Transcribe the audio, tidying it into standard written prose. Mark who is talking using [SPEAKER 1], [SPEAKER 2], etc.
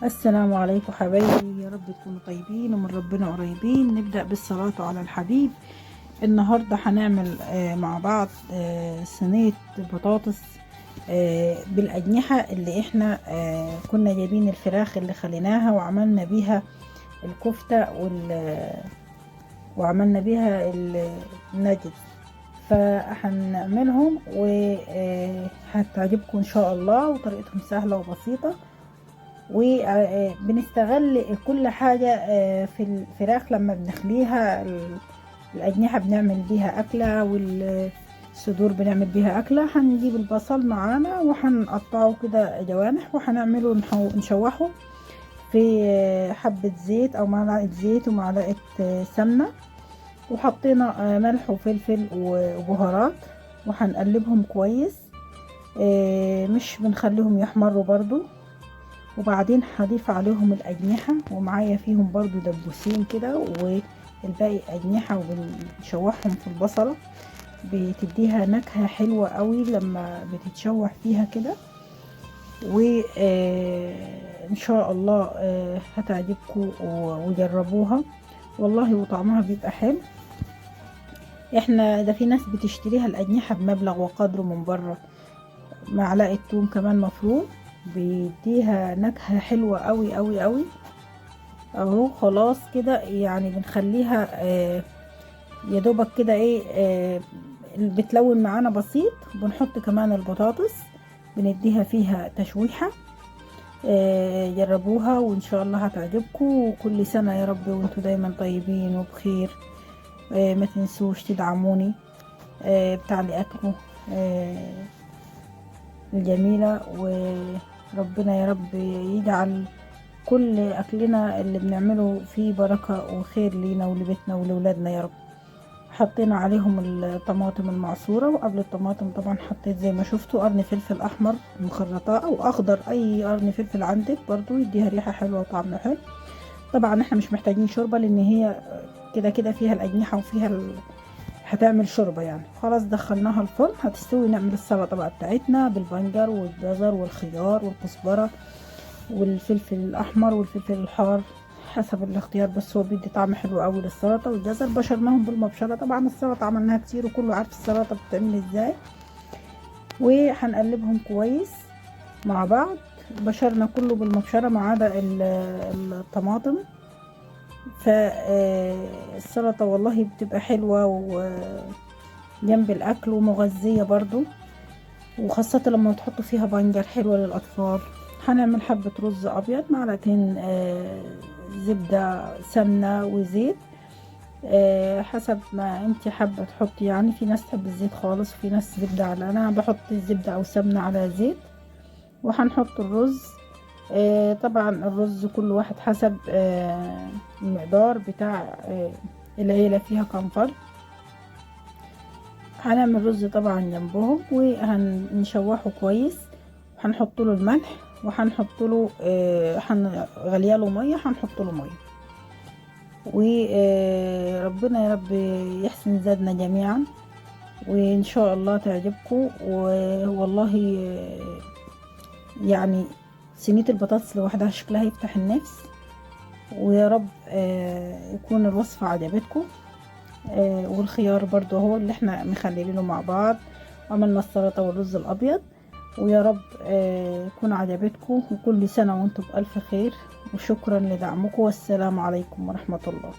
[SPEAKER 1] السلام عليكم حبايبي، يا رب تكونوا طيبين ومن ربنا قريبين. نبدأ بالصلاة على الحبيب. النهاردة هنعمل مع بعض صينية بطاطس بالأجنحة اللي احنا كنا جايبين الفراخ اللي خليناها وعملنا بيها الكفتة وعملنا بيها الناجتس. فهنعملهم وهتعجبكم ان شاء الله، وطريقتهم سهلة وبسيطة. وبنستغل كل حاجة في الفراخ لما بنخليها. الأجنحة بنعمل بيها أكلة، والصدور بنعمل بيها أكلة. هنجيب البصل معانا وهنقطعه كده جوانح، وهنعمله نشوحه في حبة زيت أو معلقة زيت ومعلقة سمنة، وحطينا ملح وفلفل وبهارات، وهنقلبهم كويس. مش بنخليهم يحمروا برضو. وبعدين هضيف عليهم الأجنحة، ومعايا فيهم برضو دبوسين كده، والباقي أجنحة، وبنشوحهم في البصلة. بتديها نكهة حلوة قوي لما بتتشوح فيها كده. وإن شاء الله هتعجبكم وجربوها والله، وطعمها بيبقى حلو. احنا ده في ناس بتشتريها الأجنحة بمبلغ وقدره من بره. معلقة توم كمان مفروم بيديها نكهة حلوة قوي قوي قوي. اهو خلاص كده يعني بنخليها يا دوبك كده ايه بتلون معانا بسيط. بنحط كمان البطاطس، بنديها فيها تشويحة. جربوها وان شاء الله هتعجبكم، وكل سنة يا رب وانتم دايما طيبين وبخير. ما تنسوش تدعموني بتعليقاتكم الجميلة، وربنا يا رب يجعل كل أكلنا اللي بنعمله فيه بركة وخير لينا ولبيتنا ولولادنا يا رب. حطينا عليهم الطماطم المعصورة، وقبل الطماطم طبعا حطيت زي ما شفتوا قرن فلفل أحمر مخرطة أو أخضر، أي قرن فلفل عندك برضو يديها ريحة حلوة وطعم حلو. طبعا احنا مش محتاجين شوربة، لأن هي كده كده فيها الأجنحة وفيها هتعمل شوربة يعني. خلاص دخلناها الفرن هتستوي. نعمل السلطة بقى بتاعتنا بالبنجر والجزر والخيار والكزبرة والفلفل الأحمر والفلفل الحار حسب الاختيار، بس هو بيدي طعم حلو قوي للسلطة. والجزر بشرناهم بالمبشرة. طبعا السلطة عملناها كتير وكله عارف السلطة بتتعمل ازاي. وهنقلبهم كويس مع بعض. بشرنا كله بالمبشرة ما عدا الطماطم. فالسلطة والله بتبقى حلوة وجنب الأكل ومغذية برضو، وخاصة لما تحطوا فيها بنجر حلوة للأطفال. هنعمل حبة رز أبيض، معلقتين زبدة سمنة وزيت حسب ما انت حابة تحطي يعني. في ناس تحب الزيت خالص وفي ناس زبدة، على أنا بحط الزبدة أو سمنة على زيت. وهنحط الرز. طبعا الرز كل واحد حسب المقدار بتاع العيلة فيها كام فرد. هنعمل رز طبعا جنبهم وهنشوحه كويس. هنحط له الملح، وهنحط له هنغلي له ميه، هنحط له ميه. وربنا يا رب يحسن زادنا جميعا، وان شاء الله تعجبكم. والله يعني صينية البطاطس لوحدها شكلها يفتح النفس. ويا رب يكون الوصفة عجبتكم. والخيار برضو هو اللي احنا مخلينه مع بعض. عملنا السلطة والرز الأبيض. ويا رب يكون عجبتكم، وكل سنة وانتم بألف خير. وشكرا لدعمكم، والسلام عليكم ورحمة الله.